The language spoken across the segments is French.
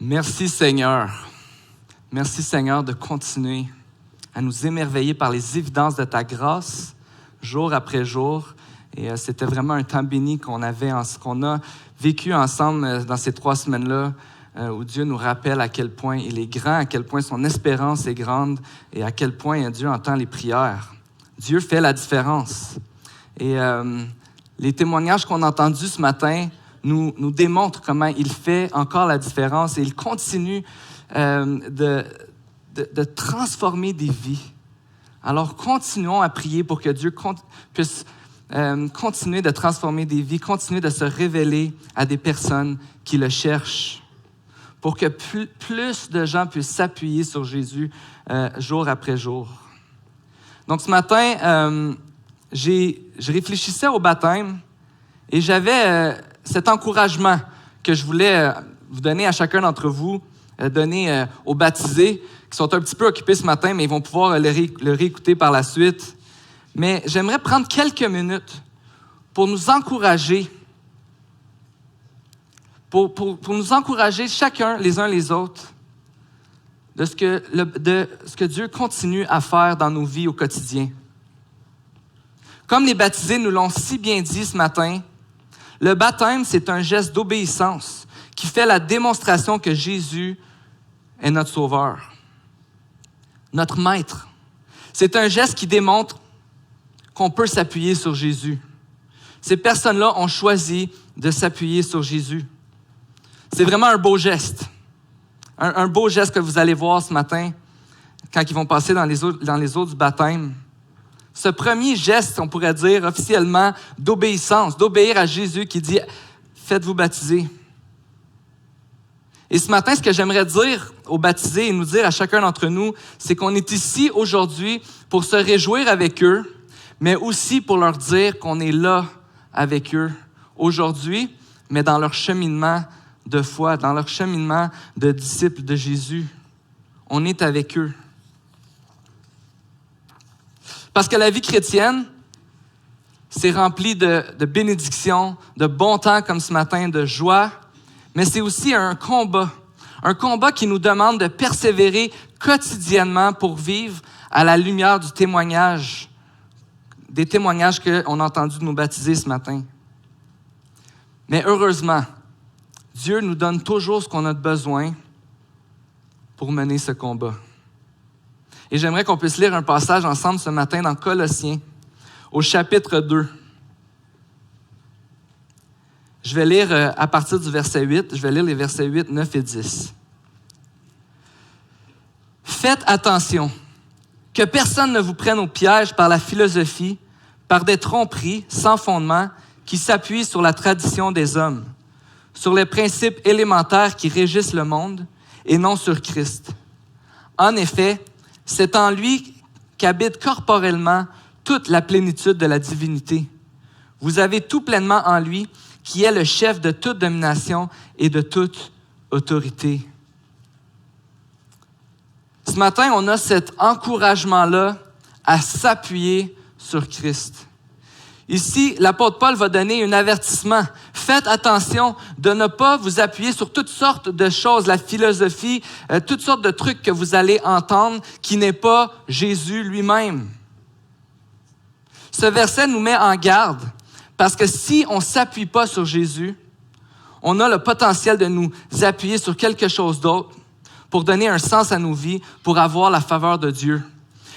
Merci Seigneur. Merci Seigneur de continuer à nous émerveiller par les évidences de ta grâce, jour après jour. Et c'était vraiment un temps béni qu'on a vécu ensemble dans ces 3 semaines-là, où Dieu nous rappelle à quel point il est grand, à quel point son espérance est grande et à quel point Dieu entend les prières. Dieu fait la différence. Et les témoignages qu'on a entendus ce matin nous démontrent comment il fait encore la différence et il continue de transformer des vies. Alors, continuons à prier pour que Dieu puisse continuer de transformer des vies, continuer de se révéler à des personnes qui le cherchent, pour que plus de gens puissent s'appuyer sur Jésus jour après jour. Donc, ce matin, je réfléchissais au baptême et j'avais cet encouragement que je voulais vous donner à chacun d'entre vous, donner aux baptisés qui sont un petit peu occupés ce matin, mais ils vont pouvoir le réécouter par la suite. Mais j'aimerais prendre quelques minutes pour nous encourager, pour nous encourager chacun les uns les autres de ce que Dieu continue à faire dans nos vies au quotidien. Comme les baptisés nous l'ont si bien dit ce matin, le baptême, c'est un geste d'obéissance qui fait la démonstration que Jésus est notre sauveur, notre maître. C'est un geste qui démontre qu'on peut s'appuyer sur Jésus. Ces personnes-là ont choisi de s'appuyer sur Jésus. C'est vraiment un beau geste. Un beau geste que vous allez voir ce matin quand ils vont passer dans les eaux du baptême. Ce premier geste, on pourrait dire officiellement, d'obéissance, d'obéir à Jésus qui dit « Faites-vous baptiser ». Et ce matin, ce que j'aimerais dire aux baptisés et nous dire à chacun d'entre nous, c'est qu'on est ici aujourd'hui pour se réjouir avec eux, mais aussi pour leur dire qu'on est là avec eux aujourd'hui, mais dans leur cheminement de foi, dans leur cheminement de disciples de Jésus. On est avec eux. Parce que la vie chrétienne, c'est rempli de bénédictions, de bon temps comme ce matin, de joie, mais c'est aussi un combat qui nous demande de persévérer quotidiennement pour vivre à la lumière des témoignages qu'on a entendus de nous baptiser ce matin. Mais heureusement, Dieu nous donne toujours ce qu'on a de besoin pour mener ce combat. Et j'aimerais qu'on puisse lire un passage ensemble ce matin dans Colossiens, au chapitre 2. Je vais lire à partir du verset 8, je vais lire les versets 8, 9 et 10. Faites attention, que personne ne vous prenne au piège par la philosophie, par des tromperies sans fondement qui s'appuient sur la tradition des hommes, sur les principes élémentaires qui régissent le monde et non sur Christ. En effet, c'est en lui qu'habite corporellement toute la plénitude de la divinité. Vous avez tout pleinement en lui, qui est le chef de toute domination et de toute autorité. Ce matin, on a cet encouragement-là à s'appuyer sur Christ. Ici, l'apôtre Paul va donner un avertissement. Faites attention de ne pas vous appuyer sur toutes sortes de choses, la philosophie, toutes sortes de trucs que vous allez entendre qui n'est pas Jésus lui-même. Ce verset nous met en garde parce que si on ne s'appuie pas sur Jésus, on a le potentiel de nous appuyer sur quelque chose d'autre pour donner un sens à nos vies, pour avoir la faveur de Dieu.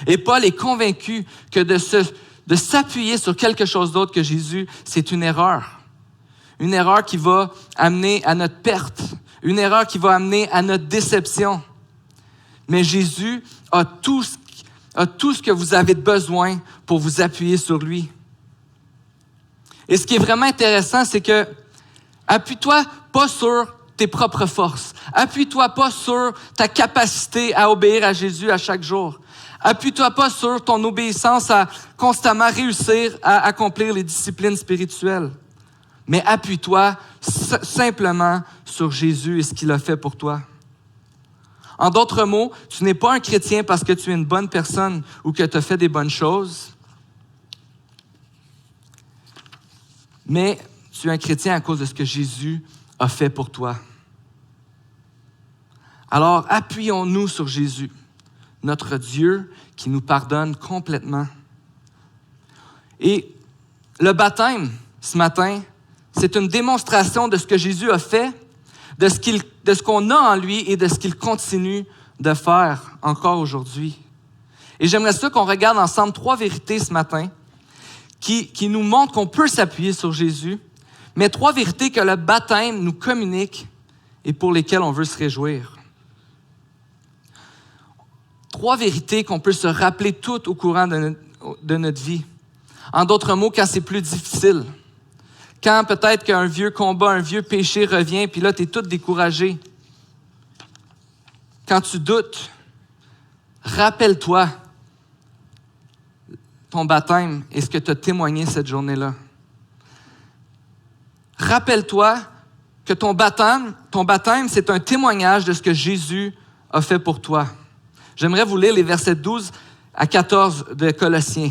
Et Paul est convaincu que de s'appuyer sur quelque chose d'autre que Jésus, c'est une erreur. Une erreur qui va amener à notre perte. Une erreur qui va amener à notre déception. Mais Jésus a tout ce que vous avez besoin pour vous appuyer sur lui. Et ce qui est vraiment intéressant, c'est que appuie-toi pas sur tes propres forces. Appuie-toi pas sur ta capacité à obéir à Jésus à chaque jour. Appuie-toi pas sur ton obéissance à constamment réussir à accomplir les disciplines spirituelles. Mais appuie-toi simplement sur Jésus et ce qu'il a fait pour toi. En d'autres mots, tu n'es pas un chrétien parce que tu es une bonne personne ou que tu as fait des bonnes choses, mais tu es un chrétien à cause de ce que Jésus a fait pour toi. Alors, appuyons-nous sur Jésus, notre Dieu qui nous pardonne complètement. Et le baptême, ce matin, c'est une démonstration de ce que Jésus a fait, de ce qu'on a en lui et de ce qu'il continue de faire encore aujourd'hui. Et j'aimerais ça qu'on regarde ensemble 3 vérités ce matin qui nous montrent qu'on peut s'appuyer sur Jésus, mais 3 vérités que le baptême nous communique et pour lesquelles on veut se réjouir. 3 vérités qu'on peut se rappeler toutes au courant de notre vie. En d'autres mots, quand c'est plus difficile, quand peut-être qu'un vieux combat, un vieux péché revient, puis là, tu es tout découragé. Quand tu doutes, rappelle-toi ton baptême et ce que tu as témoigné cette journée-là. Rappelle-toi que ton baptême, c'est un témoignage de ce que Jésus a fait pour toi. J'aimerais vous lire les versets 12 à 14 de Colossiens.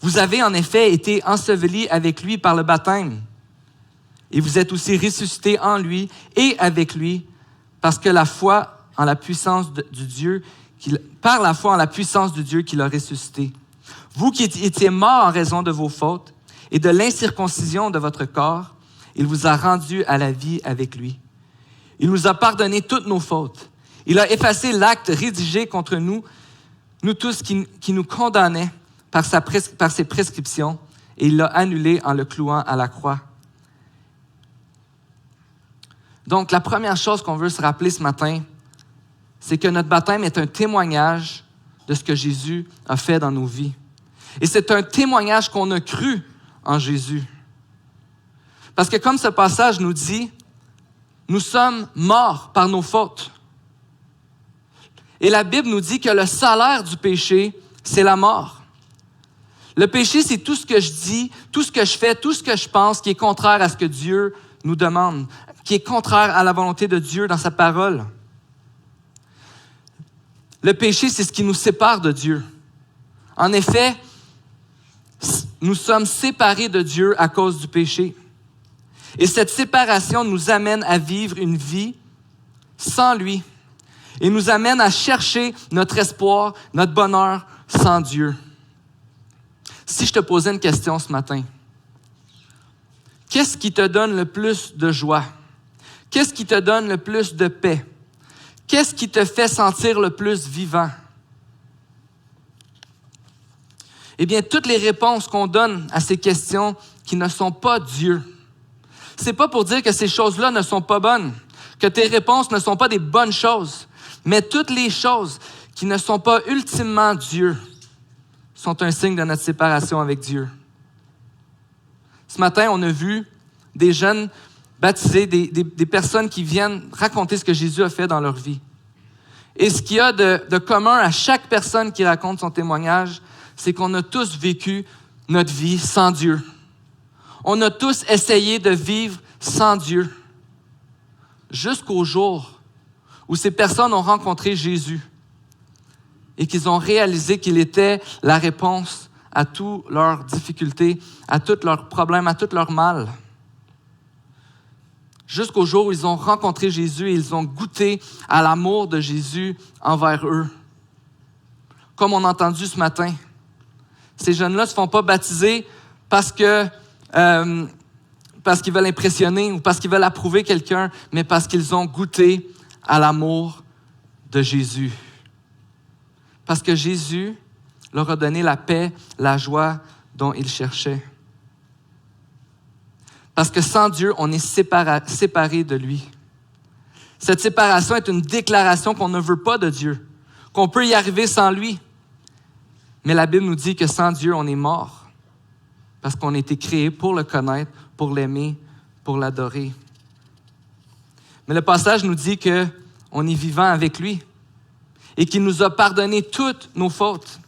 Vous avez en effet été ensevelis avec lui par le baptême, et vous êtes aussi ressuscités en lui et avec lui, parce que la foi en la puissance du Dieu, par la foi en la puissance du Dieu qui l'a ressuscité. Vous qui étiez morts en raison de vos fautes et de l'incirconcision de votre corps, il vous a rendus à la vie avec lui. Il nous a pardonné toutes nos fautes. Il a effacé l'acte rédigé contre nous tous qui nous condamnaient par ses prescriptions, et il l'a annulé en le clouant à la croix. Donc, la première chose qu'on veut se rappeler ce matin, c'est que notre baptême est un témoignage de ce que Jésus a fait dans nos vies. Et c'est un témoignage qu'on a cru en Jésus. Parce que comme ce passage nous dit, nous sommes morts par nos fautes. Et la Bible nous dit que le salaire du péché, c'est la mort. Le péché, c'est tout ce que je dis, tout ce que je fais, tout ce que je pense qui est contraire à ce que Dieu nous demande, qui est contraire à la volonté de Dieu dans sa parole. Le péché, c'est ce qui nous sépare de Dieu. En effet, nous sommes séparés de Dieu à cause du péché. Et cette séparation nous amène à vivre une vie sans lui et nous amène à chercher notre espoir, notre bonheur sans Dieu. Si je te posais une question ce matin, qu'est-ce qui te donne le plus de joie? Qu'est-ce qui te donne le plus de paix? Qu'est-ce qui te fait sentir le plus vivant? Eh bien, toutes les réponses qu'on donne à ces questions qui ne sont pas Dieu, c'est pas pour dire que ces choses-là ne sont pas bonnes, que tes réponses ne sont pas des bonnes choses, mais toutes les choses qui ne sont pas ultimement Dieu sont un signe de notre séparation avec Dieu. Ce matin, on a vu des jeunes baptisés, des personnes qui viennent raconter ce que Jésus a fait dans leur vie. Et ce qu'il y a de commun à chaque personne qui raconte son témoignage, c'est qu'on a tous vécu notre vie sans Dieu. On a tous essayé de vivre sans Dieu. Jusqu'au jour où ces personnes ont rencontré Jésus et qu'ils ont réalisé qu'il était la réponse à toutes leurs difficultés, à tous leurs problèmes, à tout leur mal. Jusqu'au jour où ils ont rencontré Jésus et ils ont goûté à l'amour de Jésus envers eux. Comme on a entendu ce matin, ces jeunes-là ne se font pas baptiser parce qu'ils veulent impressionner ou parce qu'ils veulent approuver quelqu'un, mais parce qu'ils ont goûté à l'amour de Jésus. Parce que Jésus leur a donné la paix, la joie dont ils cherchaient. Parce que sans Dieu, on est séparé de lui. Cette séparation est une déclaration qu'on ne veut pas de Dieu, qu'on peut y arriver sans lui. Mais la Bible nous dit que sans Dieu, on est mort. Parce qu'on a été créé pour le connaître, pour l'aimer, pour l'adorer. Mais le passage nous dit qu'on est vivant avec lui et qu'il nous a pardonné toutes nos fautes.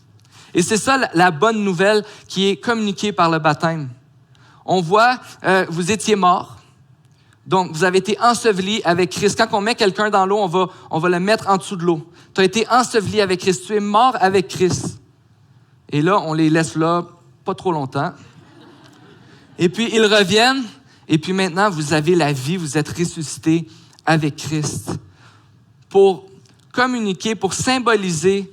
Et c'est ça la bonne nouvelle qui est communiquée par le baptême. On voit, vous étiez morts, donc vous avez été ensevelis avec Christ. Quand on met quelqu'un dans l'eau, on va le mettre en dessous de l'eau. Tu as été enseveli avec Christ, tu es mort avec Christ. Et là, on les laisse là pas trop longtemps. Et puis, ils reviennent, et puis maintenant, vous avez la vie, vous êtes ressuscités avec Christ. pour communiquer, pour symboliser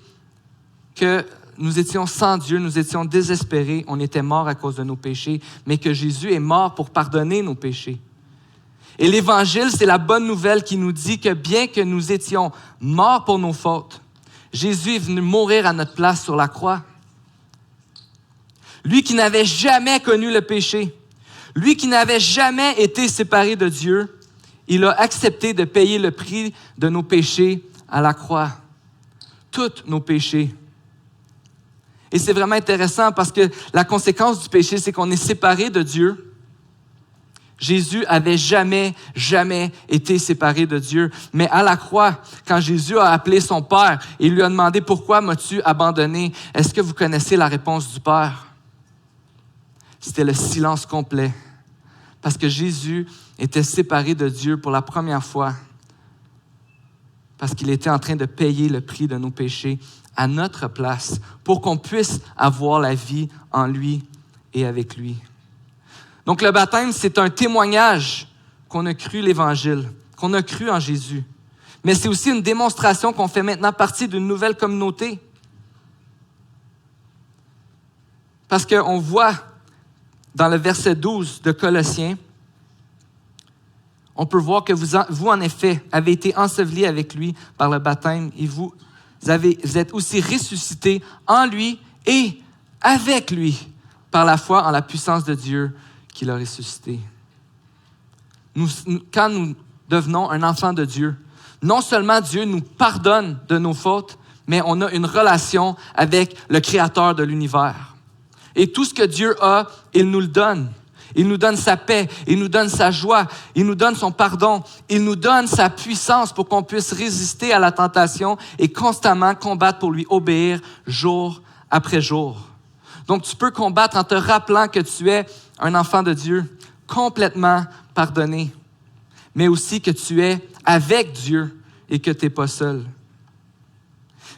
que nous étions sans Dieu, nous étions désespérés, on était morts à cause de nos péchés, mais que Jésus est mort pour pardonner nos péchés. Et l'Évangile, c'est la bonne nouvelle qui nous dit que bien que nous étions morts pour nos fautes, Jésus est venu mourir à notre place sur la croix. Lui qui n'avait jamais connu le péché, lui qui n'avait jamais été séparé de Dieu, il a accepté de payer le prix de nos péchés à la croix. Tous nos péchés. Et c'est vraiment intéressant parce que la conséquence du péché, c'est qu'on est séparé de Dieu. Jésus avait jamais été séparé de Dieu. Mais à la croix, quand Jésus a appelé son Père et lui a demandé « Pourquoi m'as-tu abandonné? » Est-ce que vous connaissez la réponse du Père? C'était le silence complet. Parce que Jésus était séparé de Dieu pour la première fois. Parce qu'il était en train de payer le prix de nos péchés à notre place pour qu'on puisse avoir la vie en lui et avec lui. Donc le baptême, c'est un témoignage qu'on a cru l'Évangile, qu'on a cru en Jésus. Mais c'est aussi une démonstration qu'on fait maintenant partie d'une nouvelle communauté. Parce qu'on voit dans le verset 12 de Colossiens, on peut voir que vous en effet, avez été ensevelis avec lui par le baptême et vous êtes aussi ressuscités en lui et avec lui par la foi en la puissance de Dieu qui l'a ressuscité. Quand nous devenons un enfant de Dieu, non seulement Dieu nous pardonne de nos fautes, mais on a une relation avec le Créateur de l'univers. Et tout ce que Dieu a, il nous le donne. Il nous donne sa paix, il nous donne sa joie, il nous donne son pardon, il nous donne sa puissance pour qu'on puisse résister à la tentation et constamment combattre pour lui obéir jour après jour. Donc tu peux combattre en te rappelant que tu es un enfant de Dieu, complètement pardonné, mais aussi que tu es avec Dieu et que tu n'es pas seul.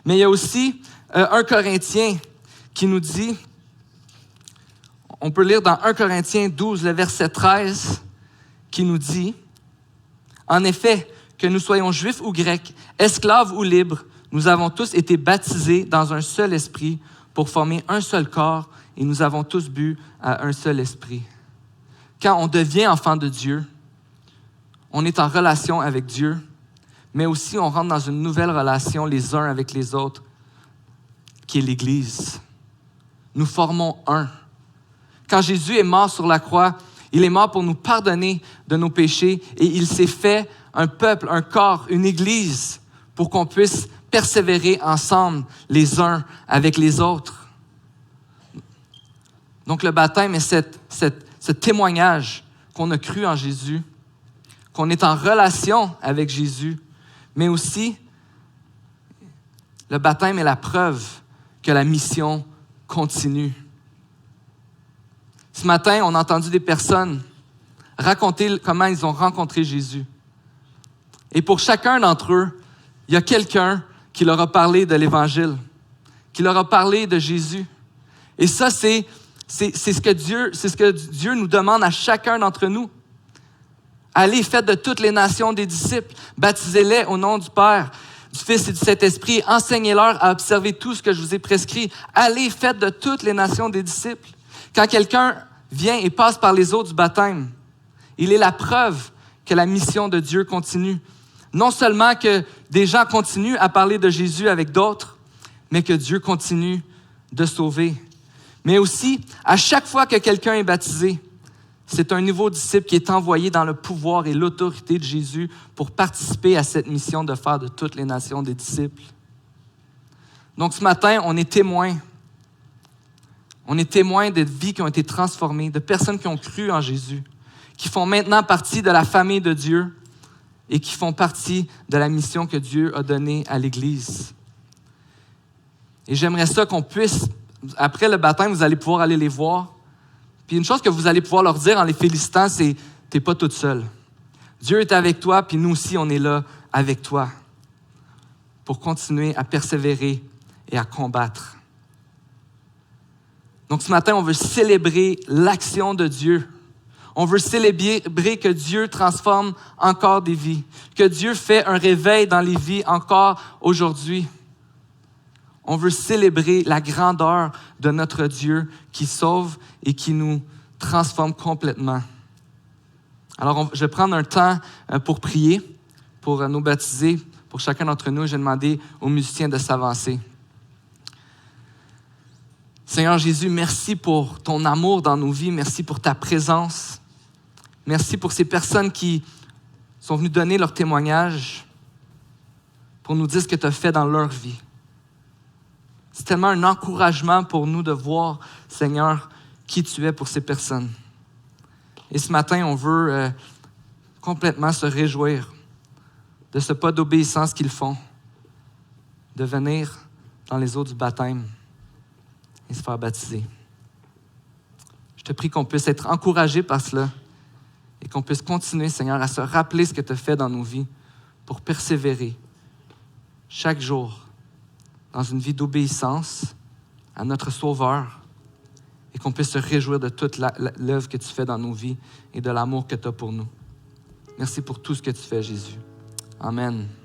Mais il y a aussi 1 Corinthiens qui nous dit, on peut lire dans 1 Corinthiens 12, le verset 13, qui nous dit, « En effet, que nous soyons juifs ou grecs, esclaves ou libres, nous avons tous été baptisés dans un seul esprit pour former un seul corps et nous avons tous bu à un seul esprit. » Quand on devient enfant de Dieu, on est en relation avec Dieu, mais aussi on rentre dans une nouvelle relation les uns avec les autres, qui est l'Église. Nous formons un. Quand Jésus est mort sur la croix, il est mort pour nous pardonner de nos péchés et il s'est fait un peuple, un corps, une église pour qu'on puisse persévérer ensemble les uns avec les autres. Donc le baptême est ce témoignage qu'on a cru en Jésus, qu'on est en relation avec Jésus, mais aussi le baptême est la preuve que la mission continue. Ce matin, on a entendu des personnes raconter comment ils ont rencontré Jésus. Et pour chacun d'entre eux, il y a quelqu'un qui leur a parlé de l'Évangile, qui leur a parlé de Jésus. Et ça, c'est ce que Dieu nous demande à chacun d'entre nous. Allez, faites de toutes les nations des disciples, baptisez-les au nom du Père, du Fils et du Saint-Esprit, enseignez-leur à observer tout ce que je vous ai prescrit. Allez, faites de toutes les nations des disciples. Quand quelqu'un vient et passe par les eaux du baptême, il est la preuve que la mission de Dieu continue. Non seulement que des gens continuent à parler de Jésus avec d'autres, mais que Dieu continue de sauver. Mais aussi, à chaque fois que quelqu'un est baptisé, c'est un nouveau disciple qui est envoyé dans le pouvoir et l'autorité de Jésus pour participer à cette mission de faire de toutes les nations des disciples. Donc ce matin, on est témoins. On est témoins de vies qui ont été transformées, de personnes qui ont cru en Jésus, qui font maintenant partie de la famille de Dieu et qui font partie de la mission que Dieu a donnée à l'Église. Et j'aimerais ça qu'on puisse, après le baptême, vous allez pouvoir aller les voir. Puis une chose que vous allez pouvoir leur dire en les félicitant, c'est « t'es pas toute seule. Dieu est avec toi, puis nous aussi, on est là avec toi pour continuer à persévérer et à combattre. » Donc ce matin, on veut célébrer l'action de Dieu. On veut célébrer que Dieu transforme encore des vies, que Dieu fait un réveil dans les vies encore aujourd'hui. On veut célébrer la grandeur de notre Dieu qui sauve et qui nous transforme complètement. Alors, je vais prendre un temps pour prier, pour nous baptiser. Pour chacun d'entre nous, j'ai demandé aux musiciens de s'avancer. Seigneur Jésus, merci pour ton amour dans nos vies. Merci pour ta présence. Merci pour ces personnes qui sont venues donner leur témoignage pour nous dire ce que tu as fait dans leur vie. C'est tellement un encouragement pour nous de voir, Seigneur, qui tu es pour ces personnes. Et ce matin, on veut complètement se réjouir de ce pas d'obéissance qu'ils font, de venir dans les eaux du baptême et se faire baptiser. Je te prie qu'on puisse être encouragés par cela et qu'on puisse continuer, Seigneur, à se rappeler ce que tu as fait dans nos vies pour persévérer chaque jour dans une vie d'obéissance à notre Sauveur et qu'on puisse se réjouir de toute l'œuvre que tu fais dans nos vies et de l'amour que tu as pour nous. Merci pour tout ce que tu fais, Jésus. Amen.